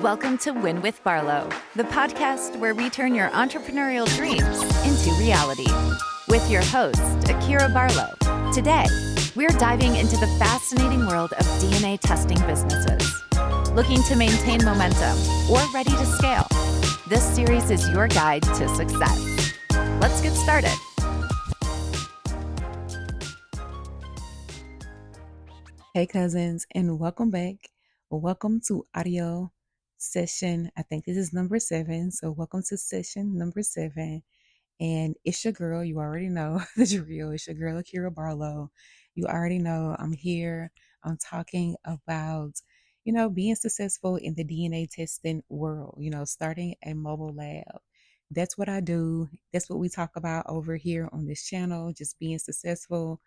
Welcome to Win with Barlow, the podcast where we turn your entrepreneurial dreams into reality. With your host, Akira Barlow. Today, we're diving into the fascinating world of DNA testing businesses. Looking to maintain momentum or ready to scale? This series is your guide to success. Let's get started. Hey cousins, and welcome back. Welcome to audio session. I think this is number 7. So welcome to session number 7. And it's your girl. You already know the drill. It's your girl, Akira Barlow. You already know I'm here. I'm talking about, being successful in the DNA testing world, starting a mobile lab. That's what I do. That's what we talk about over here on this channel, just being successful.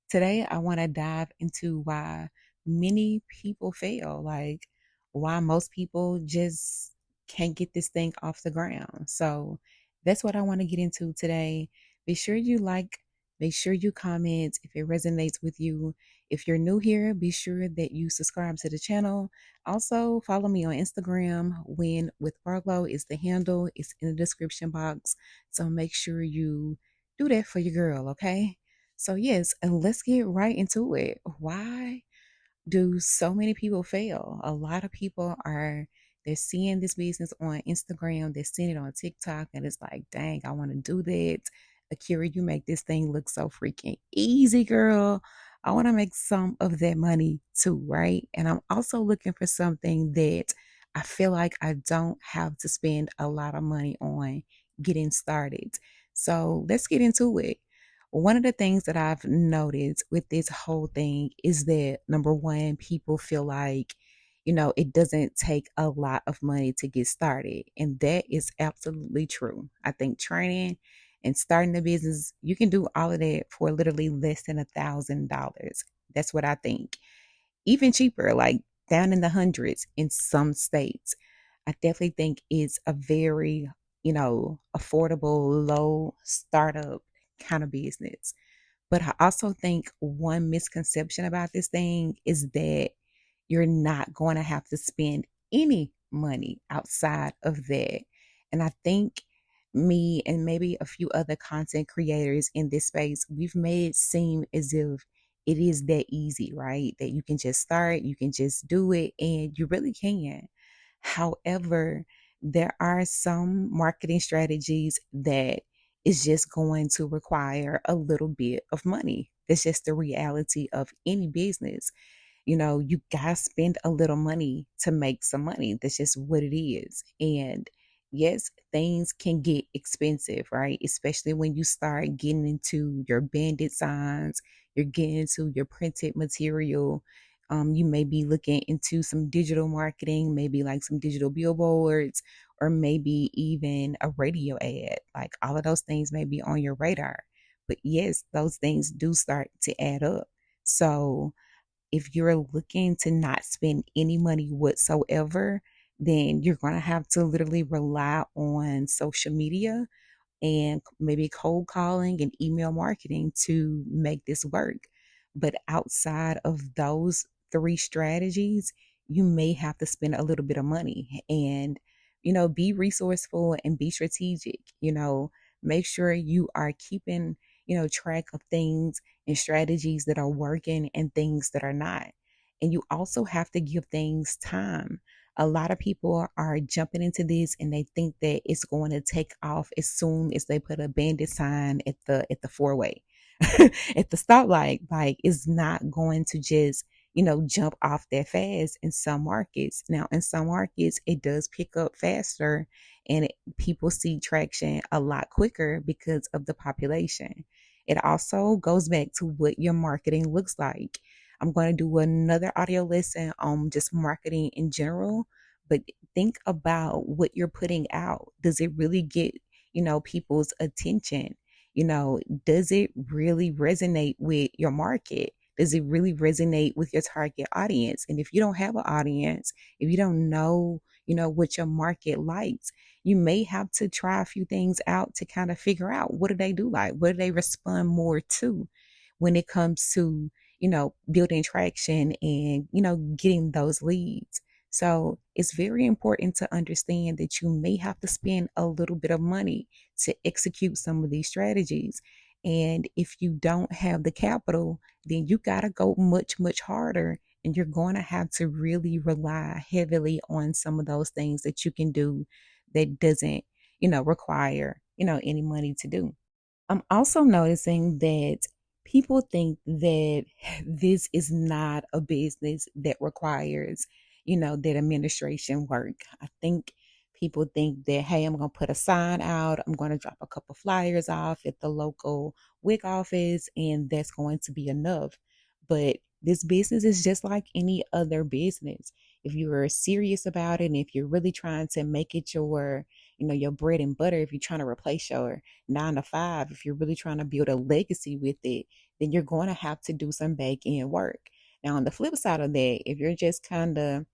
Today, I want to dive into why many people fail, like why most people just can't get this thing off the ground. So that's what I want to get into today. Be sure you like, make sure you comment if it resonates with you. If you're new here, be sure that you subscribe to the channel. Also, follow me on Instagram. Win with Barlow is the handle. It's in the description box. So make sure you do that for your girl, okay? So yes, and let's get right into it. Why do so many people fail? A lot of people they're seeing this business on Instagram, they're seeing it on TikTok, and it's like, dang, I want to do that. Akira, you make this thing look so freaking easy, girl. I want to make some of that money too, right? And I'm also looking for something that I feel like I don't have to spend a lot of money on getting started. So let's get into it. One of the things that I've noticed with this whole thing is that number one, people feel like, it doesn't take a lot of money to get started. And that is absolutely true. I think training and starting a business, you can do all of that for literally less than $1,000. That's what I think. Even cheaper, like down in the hundreds in some states. I definitely think it's a very, affordable, low startup kind of business. But I also think one misconception about this thing is that you're not going to have to spend any money outside of that. And I think me and maybe a few other content creators in this space, we've made it seem as if it is that easy, right? That you can just start, you can just do it, and you really can. However, there are some marketing strategies that is just going to require a little bit of money. That's just the reality of any business. You gotta spend a little money to make some money. That's just what it is. And yes, things can get expensive, right? Especially when you start getting into your bandit signs, you're getting into your printed material. You may be looking into some digital marketing, maybe like some digital billboards, or maybe even a radio ad. Like all of those things may be on your radar. But yes, those things do start to add up. So if you're looking to not spend any money whatsoever, then you're going to have to literally rely on social media and maybe cold calling and email marketing to make this work. But outside of those 3 strategies, you may have to spend a little bit of money and, be resourceful and be strategic. Make sure you are keeping, track of things and strategies that are working and things that are not. And you also have to give things time. A lot of people are jumping into this and they think that it's going to take off as soon as they put a bandit sign at the 4-way at the stoplight. Like, it's not going to just jump off that fast in some markets. Now in some markets it does pick up faster, and people see traction a lot quicker because of the population. It also goes back to what your marketing looks like. I'm going to do another audio lesson on just marketing in general, but think about what you're putting out. Does it really get, people's attention? Does it really resonate with your market? Does it really resonate with your target audience? And if you don't have an audience, if you don't know, what your market likes, you may have to try a few things out to kind of figure out, what do they do like? What do they respond more to when it comes to, building traction and, getting those leads? So it's very important to understand that you may have to spend a little bit of money to execute some of these strategies. And if you don't have the capital, then you got to go much, much harder. And you're going to have to really rely heavily on some of those things that you can do that doesn't, require, any money to do. I'm also noticing that people think that this is not a business that requires, that administration work. I think people think that, hey, I'm going to put a sign out, I'm going to drop a couple flyers off at the local WIC office, and that's going to be enough. But this business is just like any other business. If you're serious about it and if you're really trying to make it your bread and butter, if you're trying to replace your 9 to 5, if you're really trying to build a legacy with it, then you're going to have to do some back end work. Now, on the flip side of that, if you're just kind of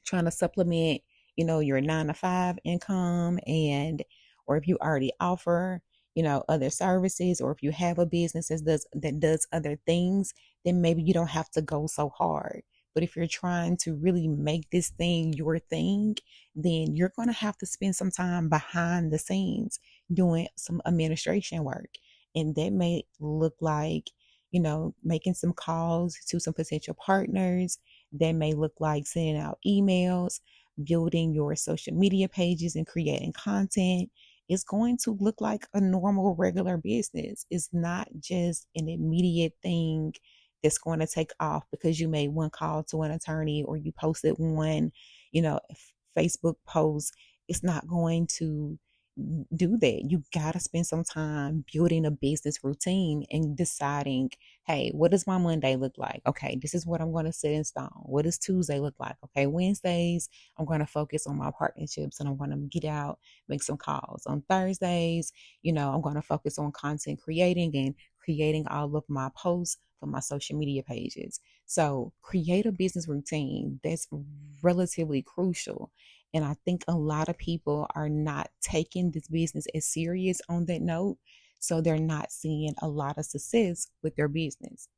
trying to supplement, your 9 to 5 income, and or if you already offer, other services, or if you have a business that does other things, then maybe you don't have to go so hard. But if you're trying to really make this thing your thing, then you're going to have to spend some time behind the scenes doing some administration work. And that may look like, making some calls to some potential partners. That may look like sending out emails, building your social media pages, and creating content. It's going to look like a normal, regular business. It's not just an immediate thing that's going to take off because you made one call to an attorney or you posted one, Facebook post. It's not going to do that. You got to spend some time building a business routine and deciding, hey, what does my Monday look like? Okay, this is what I'm going to set in stone. What does Tuesday look like? Okay, Wednesdays, I'm going to focus on my partnerships and I'm going to get out, make some calls. On Thursdays, I'm going to focus on content creating and creating all of my posts for my social media pages. So create a business routine. That's relatively crucial. And I think a lot of people are not taking this business as serious on that note. So they're not seeing a lot of success with their business.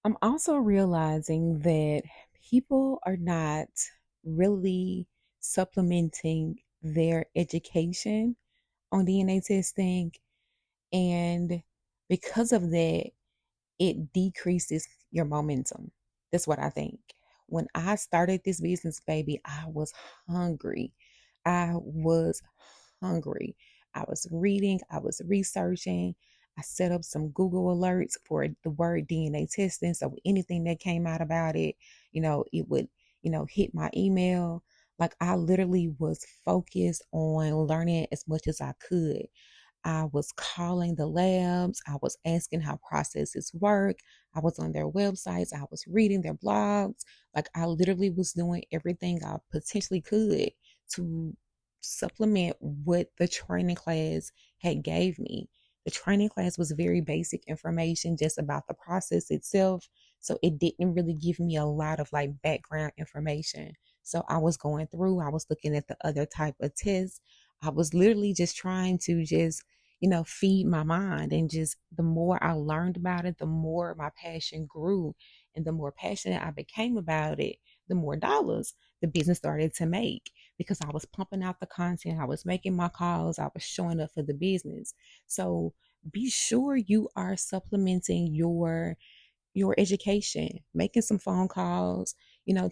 I'm also realizing that people are not really supplementing their education on DNA testing. And because of that, it decreases your momentum. That's what I think. When I started this business, baby, I was hungry. I was hungry. I was reading, I was researching. I set up some Google alerts for the word DNA testing. So anything that came out about it, it would, hit my email. Like I literally was focused on learning as much as I could. I was calling the labs. I was asking how processes work. I was on their websites. I was reading their blogs. Like I literally was doing everything I potentially could to supplement what the training class had gave me. The training class was very basic information just about the process itself. So it didn't really give me a lot of like background information. So I was going through, I was looking at the other type of tests. I was literally just trying to just feed my mind. And just the more I learned about it, the more my passion grew. And the more passionate I became about it, the more dollars the business started to make because I was pumping out the content, I was making my calls, I was showing up for the business. So be sure you are supplementing your education, making some phone calls,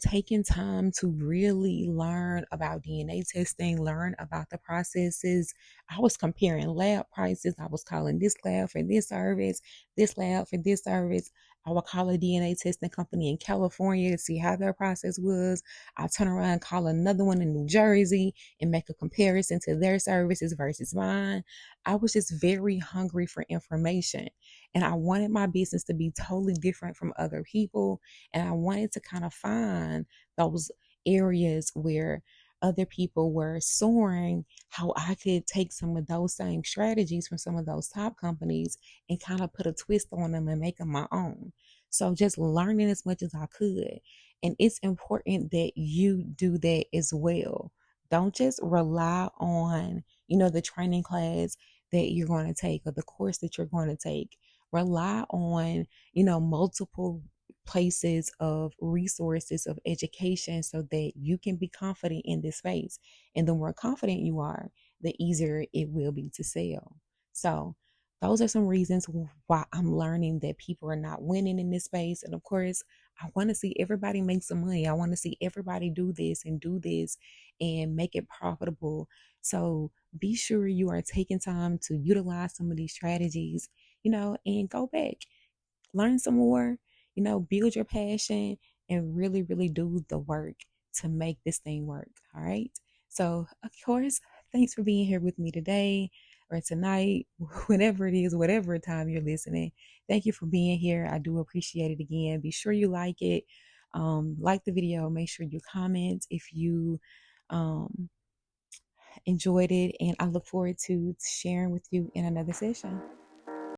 taking time to really learn about DNA testing, learn about the processes. I was comparing lab prices. I was calling this lab for this lab for this service. I would call a DNA testing company in California to see how their process was. I turn around and call another one in New Jersey and make a comparison to their services versus mine. I was just very hungry for information. And I wanted my business to be totally different from other people. And I wanted to kind of find those areas where other people were soaring, how I could take some of those same strategies from some of those top companies and kind of put a twist on them and make them my own. So just learning as much as I could. And it's important that you do that as well. Don't just rely on, the training class that you're going to take or the course that you're going to take. Rely on, multiple places of resources of education so that you can be confident in this space. And the more confident you are, the easier it will be to sell. So those are some reasons why I'm learning that people are not winning in this space. And of course, I want to see everybody make some money. I want to see everybody do this and make it profitable. So be sure you are taking time to utilize some of these strategies, and go back, learn some more, build your passion and really, really do the work to make this thing work. All right. So, of course, thanks for being here with me today or tonight, whenever it is, whatever time you're listening. Thank you for being here. I do appreciate it again. Be sure you like it. Like the video. Make sure you comment if you um, enjoyed it. And I look forward to sharing with you in another session.